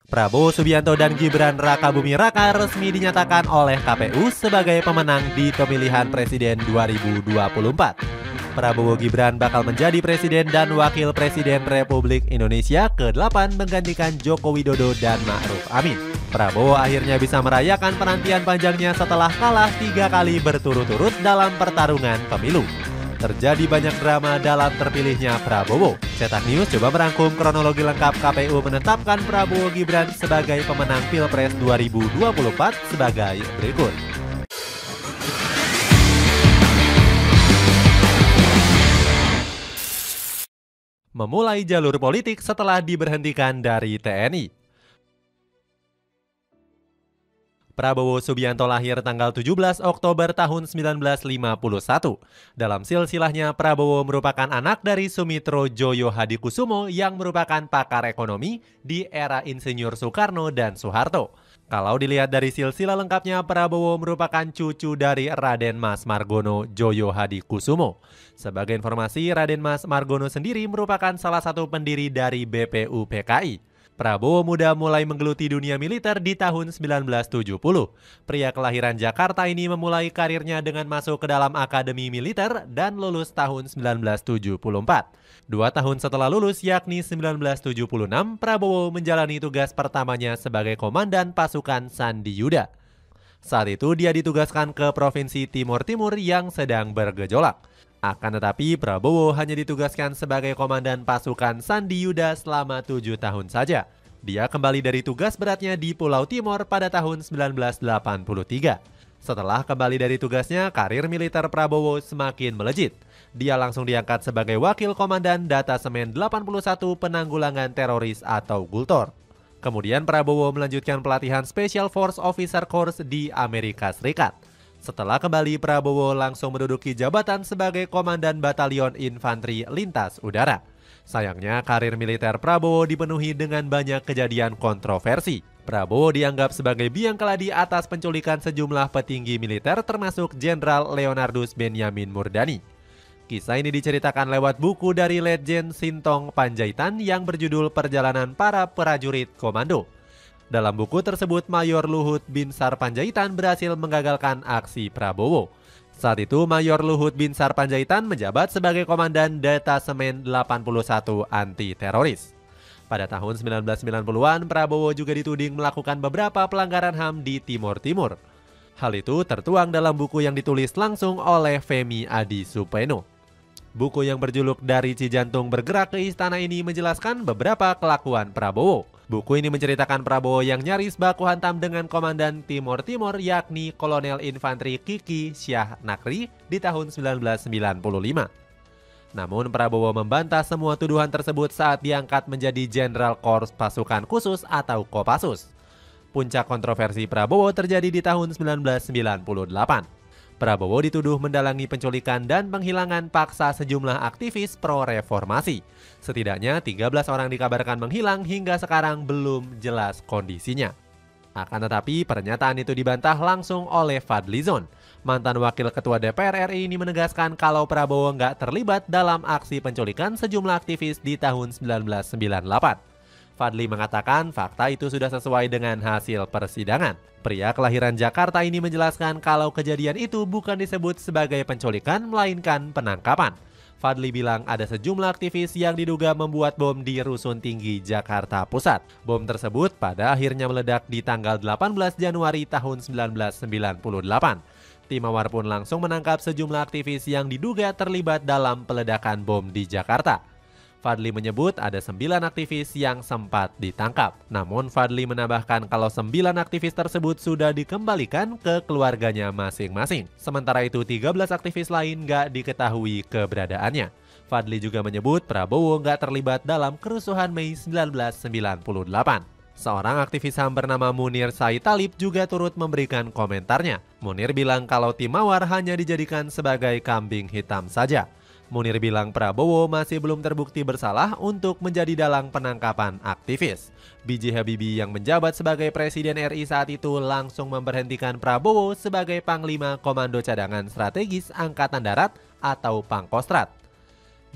Prabowo Subianto dan Gibran Rakabuming Raka resmi dinyatakan oleh KPU sebagai pemenang di pemilihan presiden 2024. Prabowo Gibran bakal menjadi presiden dan wakil presiden Republik Indonesia ke-8 menggantikan Joko Widodo dan Ma'ruf Amin. Prabowo akhirnya bisa merayakan penantian panjangnya setelah kalah 3 kali berturut-turut dalam pertarungan pemilu. Terjadi banyak drama dalam terpilihnya Prabowo. Cetak News coba merangkum kronologi lengkap KPU menetapkan Prabowo Gibran sebagai pemenang Pilpres 2024 sebagai berikut. Memulai jalur politik setelah diberhentikan dari TNI. Prabowo Subianto lahir tanggal 17 Oktober tahun 1951. Dalam silsilahnya, Prabowo merupakan anak dari Sumitro Joyo Hadikusumo yang merupakan pakar ekonomi di era Insinyur Soekarno dan Soeharto. Kalau dilihat dari silsilah lengkapnya, Prabowo merupakan cucu dari Raden Mas Margono Joyo Hadikusumo. Sebagai informasi, Raden Mas Margono sendiri merupakan salah satu pendiri dari BPUPKI. Prabowo muda mulai menggeluti dunia militer di tahun 1970. Pria kelahiran Jakarta ini memulai karirnya dengan masuk ke dalam Akademi Militer dan lulus tahun 1974. 2 tahun setelah lulus, yakni 1976, Prabowo menjalani tugas pertamanya sebagai komandan pasukan Sandi Yuda. Saat itu dia ditugaskan ke Provinsi Timur Timur yang sedang bergejolak. Akan tetapi Prabowo hanya ditugaskan sebagai komandan pasukan Sandi Yuda selama 7 tahun saja. Dia kembali dari tugas beratnya di Pulau Timor pada tahun 1983. Setelah kembali dari tugasnya, karir militer Prabowo semakin melejit. Dia langsung diangkat sebagai wakil komandan Datasemen 81 Penanggulangan Teroris atau Gultor. Kemudian Prabowo melanjutkan pelatihan Special Force Officer Course di Amerika Serikat. Setelah kembali, Prabowo langsung menduduki jabatan sebagai Komandan Batalion Infanteri Lintas Udara. Sayangnya, karir militer Prabowo dipenuhi dengan banyak kejadian kontroversi. Prabowo dianggap sebagai biang keladi atas penculikan sejumlah petinggi militer termasuk Jenderal Leonardus Benyamin Murdani. Kisah ini diceritakan lewat buku dari Letjen Sintong Panjaitan yang berjudul Perjalanan Para Prajurit Komando. Dalam buku tersebut, Mayor Luhut Binsar Panjaitan berhasil menggagalkan aksi Prabowo. Saat itu, Mayor Luhut Binsar Panjaitan menjabat sebagai Komandan Datasemen 81 Anti-Teroris. Pada tahun 1990-an, Prabowo juga dituding melakukan beberapa pelanggaran HAM di Timur Timur. Hal itu tertuang dalam buku yang ditulis langsung oleh Femi Adi Supeno. Buku yang berjuluk Dari Cijantung Bergerak ke Istana ini menjelaskan beberapa kelakuan Prabowo. Buku ini menceritakan Prabowo yang nyaris baku hantam dengan Komandan Timur Timur yakni Kolonel Infanteri Kiki Syah Nakri di tahun 1995. Namun Prabowo membantah semua tuduhan tersebut saat diangkat menjadi Jenderal Korps Pasukan Khusus atau Kopassus. Puncak kontroversi Prabowo terjadi di tahun 1998. Prabowo dituduh mendalangi penculikan dan penghilangan paksa sejumlah aktivis pro-reformasi. Setidaknya 13 orang dikabarkan menghilang hingga sekarang belum jelas kondisinya. Akan tetapi pernyataan itu dibantah langsung oleh Fadlizon. Mantan wakil ketua DPR RI ini menegaskan kalau Prabowo nggak terlibat dalam aksi penculikan sejumlah aktivis di tahun 1998. Fadli mengatakan fakta itu sudah sesuai dengan hasil persidangan. Pria kelahiran Jakarta ini menjelaskan kalau kejadian itu bukan disebut sebagai penculikan melainkan penangkapan. Fadli bilang ada sejumlah aktivis yang diduga membuat bom di Rusun Tinggi Jakarta Pusat. Bom tersebut pada akhirnya meledak di tanggal 18 Januari tahun 1998. Tim Mawar pun langsung menangkap sejumlah aktivis yang diduga terlibat dalam peledakan bom di Jakarta. Fadli menyebut ada 9 aktivis yang sempat ditangkap. Namun Fadli menambahkan kalau 9 aktivis tersebut sudah dikembalikan ke keluarganya masing-masing. Sementara itu 13 aktivis lain nggak diketahui keberadaannya. Fadli juga menyebut Prabowo nggak terlibat dalam kerusuhan Mei 1998. Seorang aktivis HAM bernama Munir Said Talib juga turut memberikan komentarnya. Munir bilang kalau tim Mawar hanya dijadikan sebagai kambing hitam saja. Munir bilang Prabowo masih belum terbukti bersalah untuk menjadi dalang penangkapan aktivis. B.J. Habibie yang menjabat sebagai Presiden RI saat itu langsung memberhentikan Prabowo sebagai Panglima Komando Cadangan Strategis Angkatan Darat atau Pangkostrat.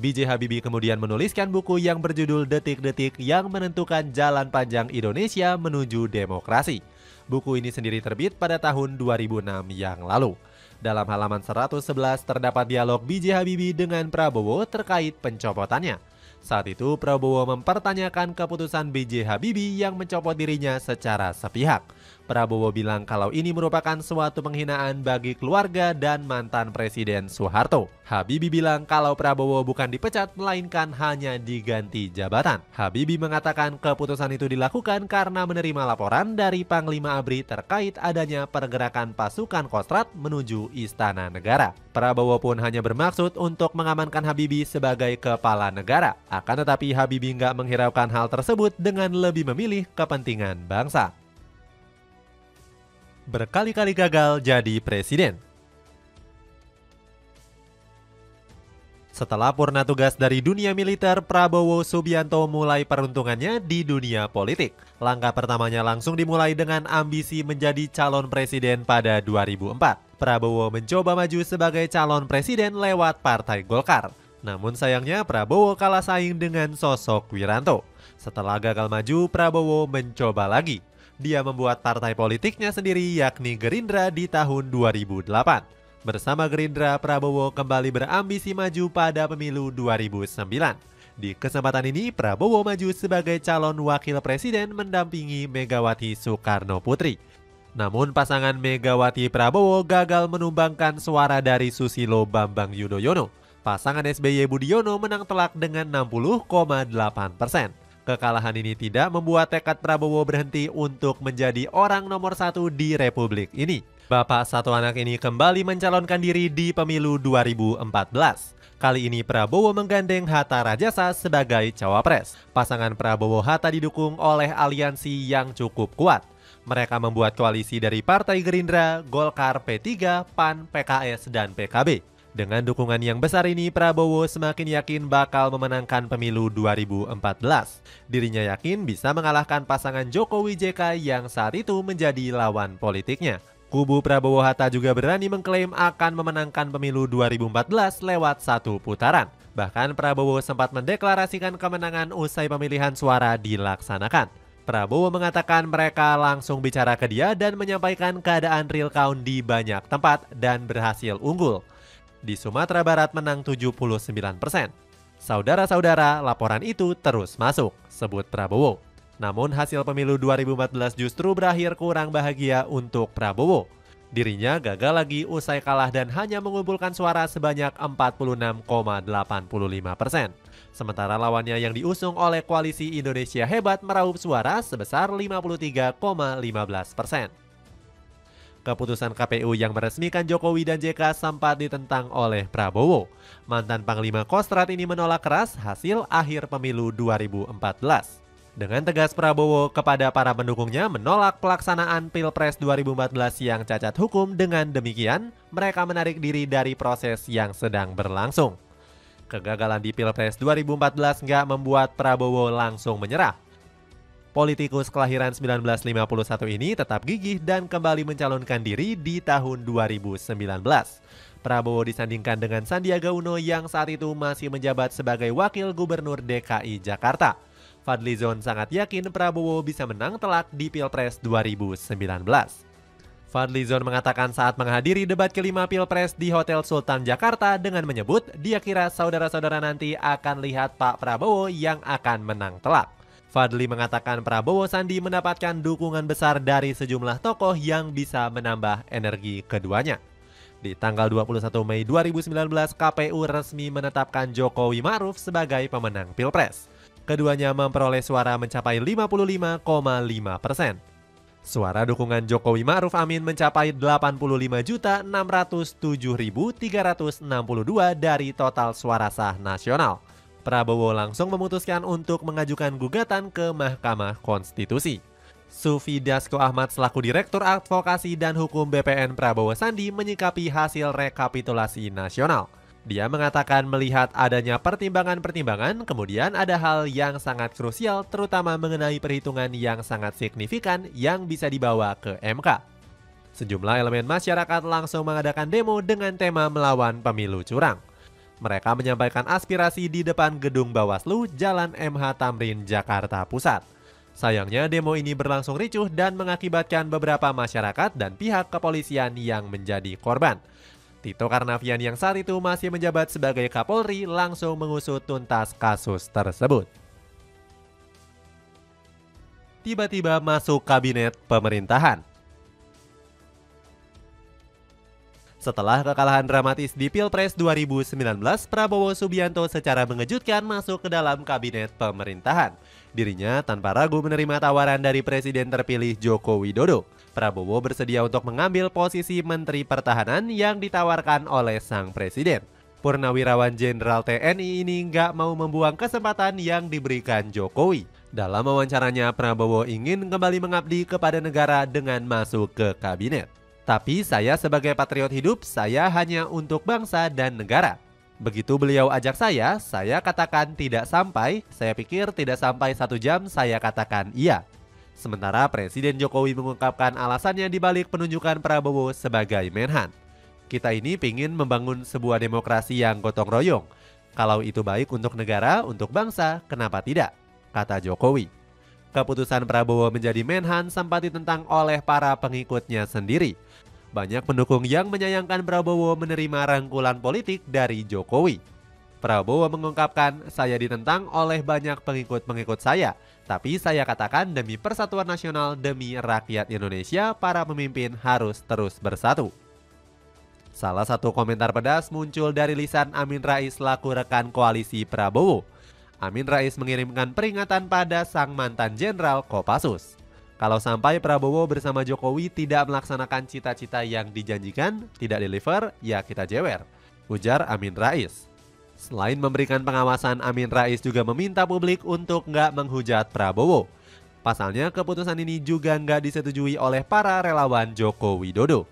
B.J. Habibie kemudian menuliskan buku yang berjudul Detik-Detik yang Menentukan Jalan Panjang Indonesia Menuju Demokrasi. Buku ini sendiri terbit pada tahun 2006 yang lalu. Dalam halaman 111 terdapat dialog B.J. Habibie dengan Prabowo terkait pencopotannya. Saat itu Prabowo mempertanyakan keputusan B.J. Habibie yang mencopot dirinya secara sepihak. Prabowo bilang kalau ini merupakan suatu penghinaan bagi keluarga dan mantan Presiden Soeharto. Habibie bilang kalau Prabowo bukan dipecat melainkan hanya diganti jabatan. Habibie mengatakan keputusan itu dilakukan karena menerima laporan dari Panglima ABRI terkait adanya pergerakan pasukan Kostrad menuju Istana Negara. Prabowo pun hanya bermaksud untuk mengamankan Habibie sebagai kepala negara. Akan tetapi Habibie nggak menghiraukan hal tersebut dengan lebih memilih kepentingan bangsa. Berkali-kali gagal jadi presiden. Setelah purna tugas dari dunia militer, Prabowo Subianto mulai peruntungannya di dunia politik. Langkah pertamanya langsung dimulai dengan ambisi menjadi calon presiden pada 2004. Prabowo mencoba maju sebagai calon presiden lewat Partai Golkar. Namun sayangnya Prabowo kalah saing dengan sosok Wiranto. Setelah gagal maju, Prabowo mencoba lagi. Dia membuat partai politiknya sendiri yakni Gerindra di tahun 2008. Bersama Gerindra, Prabowo kembali berambisi maju pada pemilu 2009. Di kesempatan ini, Prabowo maju sebagai calon wakil presiden mendampingi Megawati Soekarno Putri. Namun pasangan Megawati Prabowo gagal menumbangkan suara dari Susilo Bambang Yudhoyono. Pasangan SBY Budiono menang telak dengan 60,8%. Kekalahan ini tidak membuat tekad Prabowo berhenti untuk menjadi orang nomor satu di Republik ini. Bapak satu anak ini kembali mencalonkan diri di pemilu 2014. Kali ini Prabowo menggandeng Hatta Rajasa sebagai cawapres. Pasangan Prabowo-Hatta didukung oleh aliansi yang cukup kuat. Mereka membuat koalisi dari Partai Gerindra, Golkar, P3, PAN, PKS, dan PKB. Dengan dukungan yang besar ini, Prabowo semakin yakin bakal memenangkan pemilu 2014. Dirinya yakin bisa mengalahkan pasangan Jokowi JK yang saat itu menjadi lawan politiknya. Kubu Prabowo-Hatta juga berani mengklaim akan memenangkan pemilu 2014 lewat satu putaran. Bahkan Prabowo sempat mendeklarasikan kemenangan usai pemilihan suara dilaksanakan. Prabowo mengatakan mereka langsung bicara ke dia dan menyampaikan keadaan real count di banyak tempat dan berhasil unggul. Di Sumatera Barat menang 79%. Saudara-saudara, laporan itu terus masuk, sebut Prabowo. Namun hasil pemilu 2014 justru berakhir kurang bahagia untuk Prabowo. Dirinya gagal lagi usai kalah dan hanya mengumpulkan suara sebanyak 46,85%. Sementara lawannya yang diusung oleh Koalisi Indonesia Hebat meraup suara sebesar 53,15%. Keputusan KPU yang meresmikan Jokowi dan JK sempat ditentang oleh Prabowo. Mantan Panglima Kostrad ini menolak keras hasil akhir pemilu 2014. Dengan tegas Prabowo kepada para pendukungnya menolak pelaksanaan Pilpres 2014 yang cacat hukum. Dengan demikian, mereka menarik diri dari proses yang sedang berlangsung. Kegagalan di Pilpres 2014 nggak membuat Prabowo langsung menyerah. Politikus kelahiran 1951 ini tetap gigih dan kembali mencalonkan diri di tahun 2019. Prabowo disandingkan dengan Sandiaga Uno yang saat itu masih menjabat sebagai Wakil Gubernur DKI Jakarta. Fadlizon sangat yakin Prabowo bisa menang telak di Pilpres 2019. Fadlizon mengatakan saat menghadiri debat kelima Pilpres di Hotel Sultan Jakarta dengan menyebut dia kira saudara-saudara nanti akan lihat Pak Prabowo yang akan menang telak. Fadli mengatakan Prabowo Sandi mendapatkan dukungan besar dari sejumlah tokoh yang bisa menambah energi keduanya. Di tanggal 21 Mei 2019, KPU resmi menetapkan Jokowi Ma'ruf sebagai pemenang Pilpres. Keduanya memperoleh suara mencapai 55,5%. Suara dukungan Jokowi Ma'ruf Amin mencapai 85.607.362 dari total suara sah nasional. Prabowo langsung memutuskan untuk mengajukan gugatan ke Mahkamah Konstitusi. Sufi Dasko Ahmad selaku Direktur Advokasi dan Hukum BPN Prabowo Sandi menyikapi hasil rekapitulasi nasional. Dia mengatakan melihat adanya pertimbangan-pertimbangan, kemudian ada hal yang sangat krusial terutama mengenai perhitungan yang sangat signifikan yang bisa dibawa ke MK. Sejumlah elemen masyarakat langsung mengadakan demo dengan tema melawan pemilu curang. Mereka menyampaikan aspirasi di depan gedung Bawaslu, Jalan MH Tamrin, Jakarta Pusat. Sayangnya demo ini berlangsung ricuh dan mengakibatkan beberapa masyarakat dan pihak kepolisian yang menjadi korban. Tito Karnavian yang saat itu masih menjabat sebagai Kapolri langsung mengusut tuntas kasus tersebut. Tiba-tiba masuk kabinet pemerintahan. Setelah kekalahan dramatis di Pilpres 2019, Prabowo Subianto secara mengejutkan masuk ke dalam kabinet pemerintahan. Dirinya tanpa ragu menerima tawaran dari Presiden terpilih Joko Widodo. Prabowo bersedia untuk mengambil posisi Menteri Pertahanan yang ditawarkan oleh sang Presiden. Purnawirawan Jenderal TNI ini nggak mau membuang kesempatan yang diberikan Jokowi. Dalam wawancaranya, Prabowo ingin kembali mengabdi kepada negara dengan masuk ke kabinet. Tapi saya sebagai patriot hidup, saya hanya untuk bangsa dan negara. Begitu beliau ajak saya katakan tidak sampai, saya pikir tidak sampai 1 jam saya katakan iya. Sementara Presiden Jokowi mengungkapkan alasannya dibalik penunjukan Prabowo sebagai Menhan. Kita ini ingin membangun sebuah demokrasi yang gotong royong. Kalau itu baik untuk negara, untuk bangsa, kenapa tidak? Kata Jokowi. Keputusan Prabowo menjadi Menhan sempat ditentang oleh para pengikutnya sendiri. Banyak pendukung yang menyayangkan Prabowo menerima rangkulan politik dari Jokowi. Prabowo mengungkapkan, saya ditentang oleh banyak pengikut-pengikut saya, tapi saya katakan demi persatuan nasional, demi rakyat Indonesia, para pemimpin harus terus bersatu. Salah satu komentar pedas muncul dari lisan Amin Rais laku rekan koalisi Prabowo. Amin Rais mengirimkan peringatan pada sang mantan Jenderal Kopassus. Kalau sampai Prabowo bersama Jokowi tidak melaksanakan cita-cita yang dijanjikan, tidak deliver, ya kita jewer, ujar Amin Rais. Selain memberikan pengawasan, Amin Rais juga meminta publik untuk nggak menghujat Prabowo. Pasalnya keputusan ini juga nggak disetujui oleh para relawan Joko Widodo.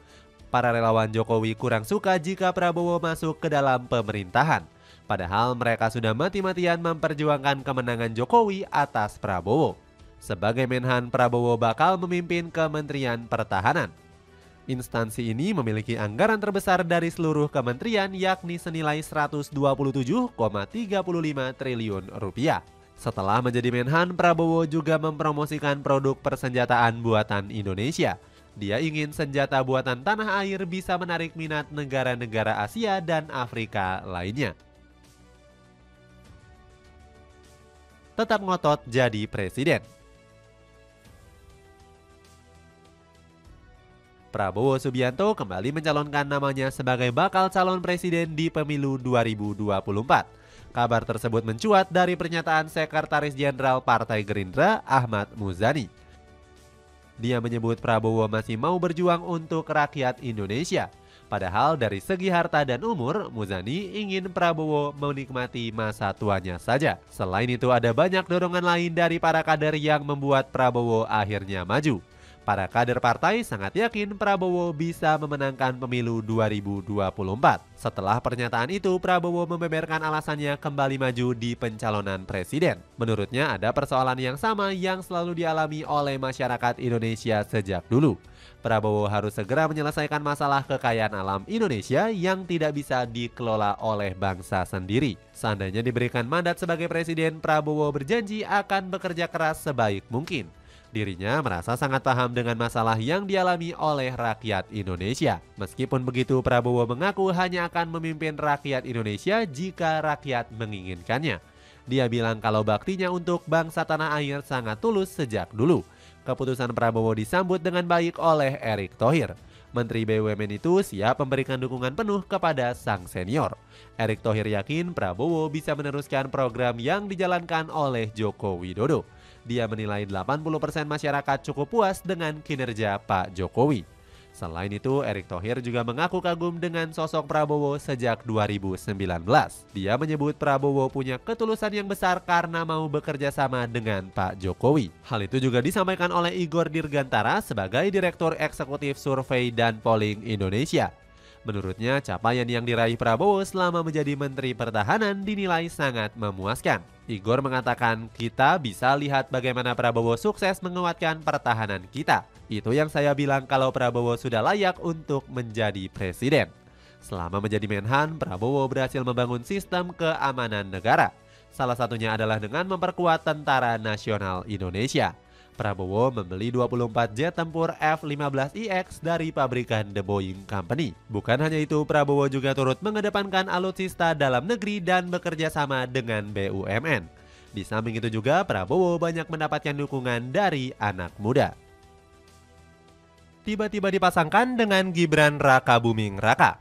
Para relawan Jokowi kurang suka jika Prabowo masuk ke dalam pemerintahan. Padahal mereka sudah mati-matian memperjuangkan kemenangan Jokowi atas Prabowo. Sebagai Menhan, Prabowo bakal memimpin Kementerian Pertahanan. Instansi ini memiliki anggaran terbesar dari seluruh kementerian yakni senilai 127,35 triliun rupiah. Setelah menjadi Menhan, Prabowo juga mempromosikan produk persenjataan buatan Indonesia. Dia ingin senjata buatan tanah air bisa menarik minat negara-negara Asia dan Afrika lainnya. Tetap ngotot jadi presiden. Prabowo Subianto kembali mencalonkan namanya sebagai bakal calon presiden di pemilu 2024. Kabar tersebut mencuat dari pernyataan Sekretaris Jenderal Partai Gerindra, Ahmad Muzani. Dia menyebut Prabowo masih mau berjuang untuk rakyat Indonesia. Padahal dari segi harta dan umur, Muzani ingin Prabowo menikmati masa tuanya saja. Selain itu ada banyak dorongan lain dari para kader yang membuat Prabowo akhirnya maju. Para kader partai sangat yakin Prabowo bisa memenangkan pemilu 2024. Setelah pernyataan itu, Prabowo membeberkan alasannya kembali maju di pencalonan presiden. Menurutnya ada persoalan yang sama yang selalu dialami oleh masyarakat Indonesia sejak dulu. Prabowo harus segera menyelesaikan masalah kekayaan alam Indonesia yang tidak bisa dikelola oleh bangsa sendiri. Seandainya diberikan mandat sebagai presiden, Prabowo berjanji akan bekerja keras sebaik mungkin. Dirinya merasa sangat paham dengan masalah yang dialami oleh rakyat Indonesia. Meskipun begitu, Prabowo mengaku hanya akan memimpin rakyat Indonesia jika rakyat menginginkannya. Dia bilang kalau baktinya untuk bangsa tanah air sangat tulus sejak dulu. Keputusan Prabowo disambut dengan baik oleh Erick Thohir. Menteri BUMN itu siap memberikan dukungan penuh kepada sang senior. Erick Thohir yakin Prabowo bisa meneruskan program yang dijalankan oleh Joko Widodo. Dia menilai 80% masyarakat cukup puas dengan kinerja Pak Jokowi. Selain itu, Erick Thohir juga mengaku kagum dengan sosok Prabowo sejak 2019. Dia menyebut Prabowo punya ketulusan yang besar karena mau bekerja sama dengan Pak Jokowi. Hal itu juga disampaikan oleh Igor Dirgantara sebagai Direktur Eksekutif Survei dan Polling Indonesia. Menurutnya, capaian yang diraih Prabowo selama menjadi Menteri Pertahanan dinilai sangat memuaskan. Igor mengatakan, kita bisa lihat bagaimana Prabowo sukses menguatkan pertahanan kita. Itu yang saya bilang kalau Prabowo sudah layak untuk menjadi presiden. Selama menjadi Menhan, Prabowo berhasil membangun sistem keamanan negara. Salah satunya adalah dengan memperkuat Tentara Nasional Indonesia. Prabowo membeli 24 jet tempur F-15IX dari pabrikan The Boeing Company. Bukan hanya itu, Prabowo juga turut mengedepankan alutsista dalam negeri dan bekerja sama dengan BUMN. Di samping itu juga, Prabowo banyak mendapatkan dukungan dari anak muda. Tiba-tiba dipasangkan dengan Gibran Rakabuming Raka.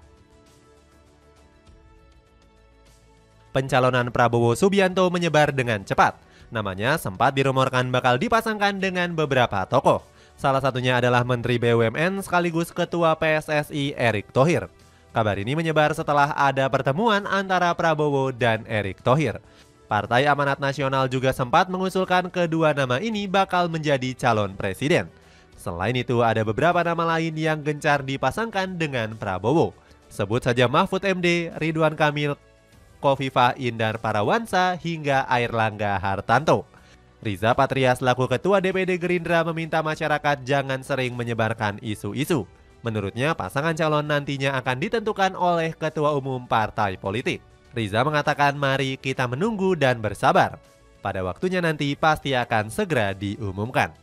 Pencalonan Prabowo Subianto menyebar dengan cepat. Namanya sempat dirumorkan bakal dipasangkan dengan beberapa tokoh. Salah satunya adalah Menteri BUMN sekaligus Ketua PSSI Erick Thohir. Kabar ini menyebar setelah ada pertemuan antara Prabowo dan Erick Thohir. Partai Amanat Nasional juga sempat mengusulkan kedua nama ini bakal menjadi calon presiden. Selain itu, ada beberapa nama lain yang gencar dipasangkan dengan Prabowo. Sebut saja Mahfud MD, Ridwan Kamil, Khofifah Indar Parawansa, hingga Airlangga Hartanto. Riza Patria selaku Ketua DPD Gerindra meminta masyarakat jangan sering menyebarkan isu-isu. Menurutnya, pasangan calon nantinya akan ditentukan oleh Ketua Umum Partai Politik. Riza mengatakan, mari kita menunggu dan bersabar. Pada waktunya nanti pasti akan segera diumumkan.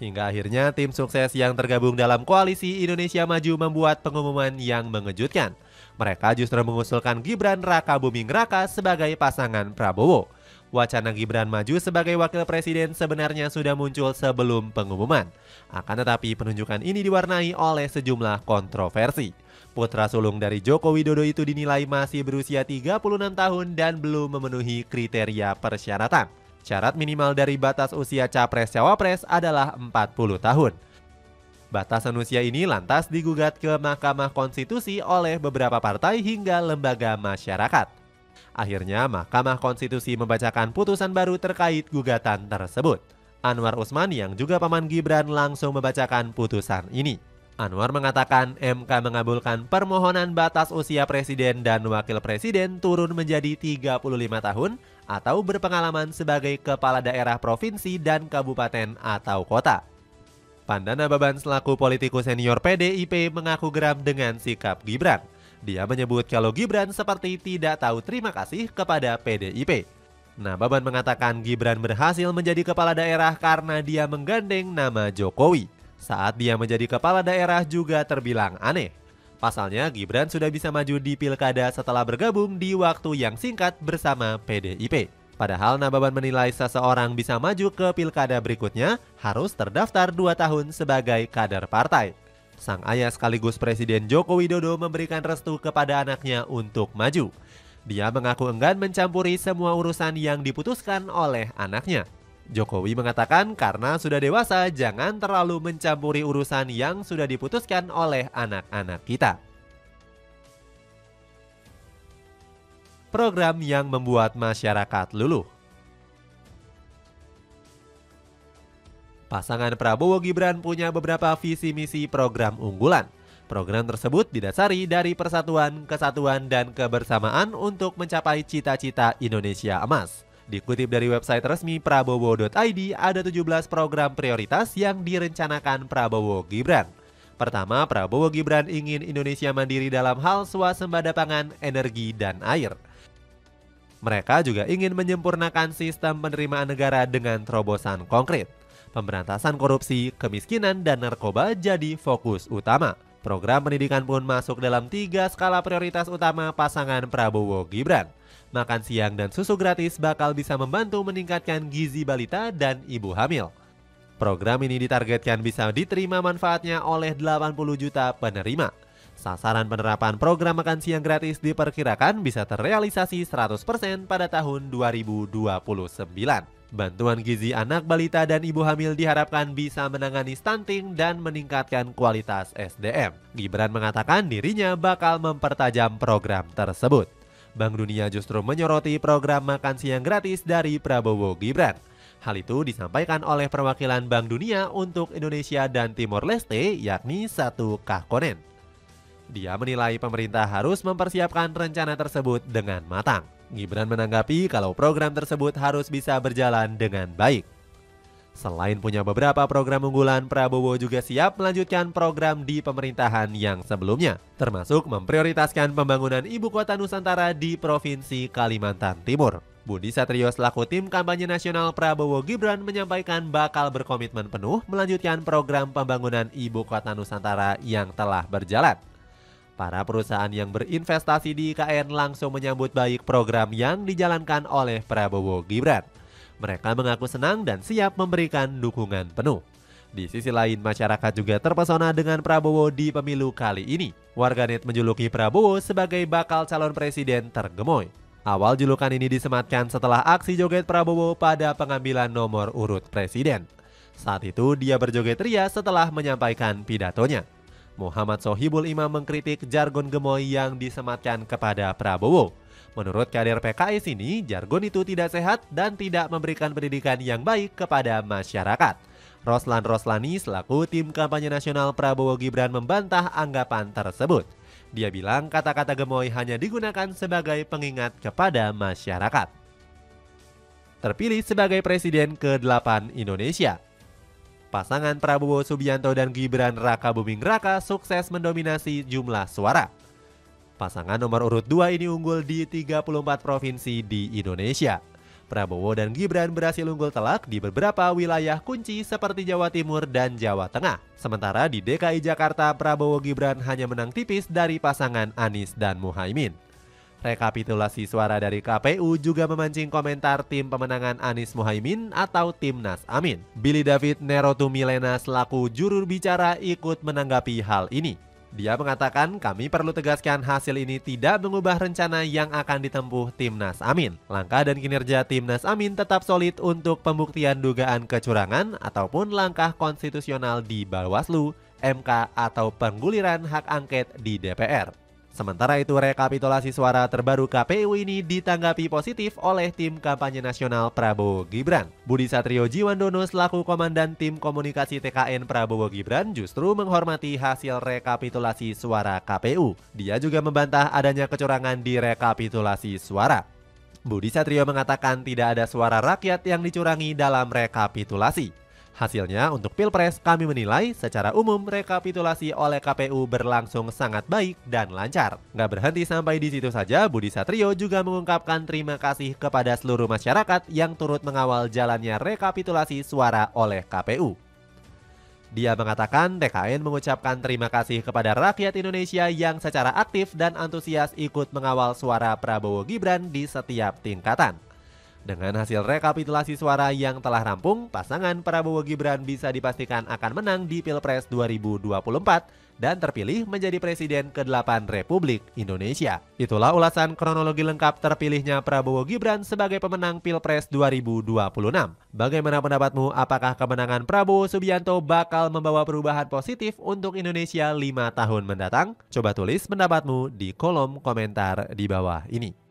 Hingga akhirnya tim sukses yang tergabung dalam koalisi Indonesia Maju membuat pengumuman yang mengejutkan. Mereka justru mengusulkan Gibran Rakabuming Raka sebagai pasangan Prabowo. Wacana Gibran maju sebagai wakil presiden sebenarnya sudah muncul sebelum pengumuman. Akan tetapi penunjukan ini diwarnai oleh sejumlah kontroversi. Putra sulung dari Joko Widodo itu dinilai masih berusia 36 tahun dan belum memenuhi kriteria persyaratan. Syarat minimal dari batas usia Capres-Cawapres adalah 40 tahun. Batasan usia ini lantas digugat ke Mahkamah Konstitusi oleh beberapa partai hingga lembaga masyarakat. Akhirnya Mahkamah Konstitusi membacakan putusan baru terkait gugatan tersebut. Anwar Usman yang juga paman Gibran langsung membacakan putusan ini. Anwar mengatakan MK mengabulkan permohonan batas usia presiden dan wakil presiden turun menjadi 35 tahun atau berpengalaman sebagai kepala daerah provinsi dan kabupaten atau kota. Pandana Baban selaku politikus senior PDIP mengaku geram dengan sikap Gibran. Dia menyebut kalau Gibran seperti tidak tahu terima kasih kepada PDIP. Nababan mengatakan Gibran berhasil menjadi kepala daerah karena dia menggandeng nama Jokowi. Saat dia menjadi kepala daerah juga terbilang aneh. Pasalnya Gibran sudah bisa maju di pilkada setelah bergabung di waktu yang singkat bersama PDIP. Padahal Nababan menilai seseorang bisa maju ke pilkada berikutnya harus terdaftar 2 tahun sebagai kader partai. Sang ayah sekaligus Presiden Joko Widodo memberikan restu kepada anaknya untuk maju. Dia mengaku enggan mencampuri semua urusan yang diputuskan oleh anaknya. Jokowi mengatakan karena sudah dewasa jangan terlalu mencampuri urusan yang sudah diputuskan oleh anak-anak kita. Program yang membuat masyarakat luluh. Pasangan Prabowo Gibran punya beberapa visi misi program unggulan. Program tersebut didasari dari persatuan, kesatuan, dan kebersamaan untuk mencapai cita-cita Indonesia Emas. Dikutip dari website resmi prabowo.id, ada 17 program prioritas yang direncanakan Prabowo Gibran. Pertama, Prabowo Gibran ingin Indonesia mandiri dalam hal swasembada pangan, energi, dan air. Mereka juga ingin menyempurnakan sistem penerimaan negara dengan terobosan konkret. Pemberantasan korupsi, kemiskinan, dan narkoba jadi fokus utama. Program pendidikan pun masuk dalam 3 skala prioritas utama pasangan Prabowo Gibran. Makan siang dan susu gratis bakal bisa membantu meningkatkan gizi balita dan ibu hamil. Program ini ditargetkan bisa diterima manfaatnya oleh 80 juta penerima. Sasaran penerapan program makan siang gratis diperkirakan bisa terrealisasi 100% pada tahun 2029. Bantuan gizi anak balita dan ibu hamil diharapkan bisa menangani stunting dan meningkatkan kualitas SDM. Gibran mengatakan dirinya bakal mempertajam program tersebut. Bank Dunia justru menyoroti program makan siang gratis dari Prabowo Gibran. Hal itu disampaikan oleh perwakilan Bank Dunia untuk Indonesia dan Timor Leste, yakni Satu Kahkonen. Dia menilai pemerintah harus mempersiapkan rencana tersebut dengan matang. Gibran menanggapi kalau program tersebut harus bisa berjalan dengan baik. Selain punya beberapa program unggulan, Prabowo juga siap melanjutkan program di pemerintahan yang sebelumnya, termasuk memprioritaskan pembangunan ibu kota Nusantara di Provinsi Kalimantan Timur. Budi Satrio selaku tim kampanye nasional Prabowo Gibran menyampaikan bakal berkomitmen penuh melanjutkan program pembangunan ibu kota Nusantara yang telah berjalan. Para perusahaan yang berinvestasi di IKN langsung menyambut baik program yang dijalankan oleh Prabowo Gibran. Mereka mengaku senang dan siap memberikan dukungan penuh. Di sisi lain, masyarakat juga terpesona dengan Prabowo di pemilu kali ini. Warganet menjuluki Prabowo sebagai bakal calon presiden tergemoy. Awal julukan ini disematkan setelah aksi joget Prabowo pada pengambilan nomor urut presiden. Saat itu dia berjoget ria setelah menyampaikan pidatonya. Muhammad Sohibul Imam mengkritik jargon gemoy yang disematkan kepada Prabowo. Menurut kader PKS ini, jargon itu tidak sehat dan tidak memberikan pendidikan yang baik kepada masyarakat. Roslan Roslani selaku tim kampanye nasional Prabowo Gibran membantah anggapan tersebut. Dia bilang kata-kata gemoy hanya digunakan sebagai pengingat kepada masyarakat. Terpilih sebagai Presiden ke-8 Indonesia. Pasangan Prabowo Subianto dan Gibran Raka Buming Raka sukses mendominasi jumlah suara. Pasangan nomor urut 2 ini unggul di 34 provinsi di Indonesia. Prabowo dan Gibran berhasil unggul telak di beberapa wilayah kunci seperti Jawa Timur dan Jawa Tengah. Sementara di DKI Jakarta, Prabowo Gibran hanya menang tipis dari pasangan Anies dan Muhaimin. Rekapitulasi suara dari KPU juga memancing komentar tim pemenangan Anies Muhaimin atau Timnas Amin. Billy David Nerotumilena selaku juru bicara ikut menanggapi hal ini. Dia mengatakan kami perlu tegaskan hasil ini tidak mengubah rencana yang akan ditempuh Timnas Amin. Langkah dan kinerja Timnas Amin tetap solid untuk pembuktian dugaan kecurangan ataupun langkah konstitusional di Bawaslu, MK atau pengguliran hak angket di DPR. Sementara itu, rekapitulasi suara terbaru KPU ini ditanggapi positif oleh tim kampanye nasional Prabowo Gibran. Budi Satrio Jiwandono selaku komandan tim komunikasi TKN Prabowo Gibran justru menghormati hasil rekapitulasi suara KPU. Dia juga membantah adanya kecurangan di rekapitulasi suara. Budi Satrio mengatakan tidak ada suara rakyat yang dicurangi dalam rekapitulasi. Hasilnya untuk Pilpres kami menilai secara umum rekapitulasi oleh KPU berlangsung sangat baik dan lancar. Nggak berhenti sampai di situ saja, Budi Satrio juga mengungkapkan terima kasih kepada seluruh masyarakat yang turut mengawal jalannya rekapitulasi suara oleh KPU. Dia mengatakan TKN mengucapkan terima kasih kepada rakyat Indonesia yang secara aktif dan antusias ikut mengawal suara Prabowo Gibran di setiap tingkatan. Dengan hasil rekapitulasi suara yang telah rampung, pasangan Prabowo Gibran bisa dipastikan akan menang di Pilpres 2024 dan terpilih menjadi Presiden ke-8 Republik Indonesia. Itulah ulasan kronologi lengkap terpilihnya Prabowo Gibran sebagai pemenang Pilpres 2026. Bagaimana pendapatmu? Apakah kemenangan Prabowo Subianto bakal membawa perubahan positif untuk Indonesia 5 tahun mendatang? Coba tulis pendapatmu di kolom komentar di bawah ini.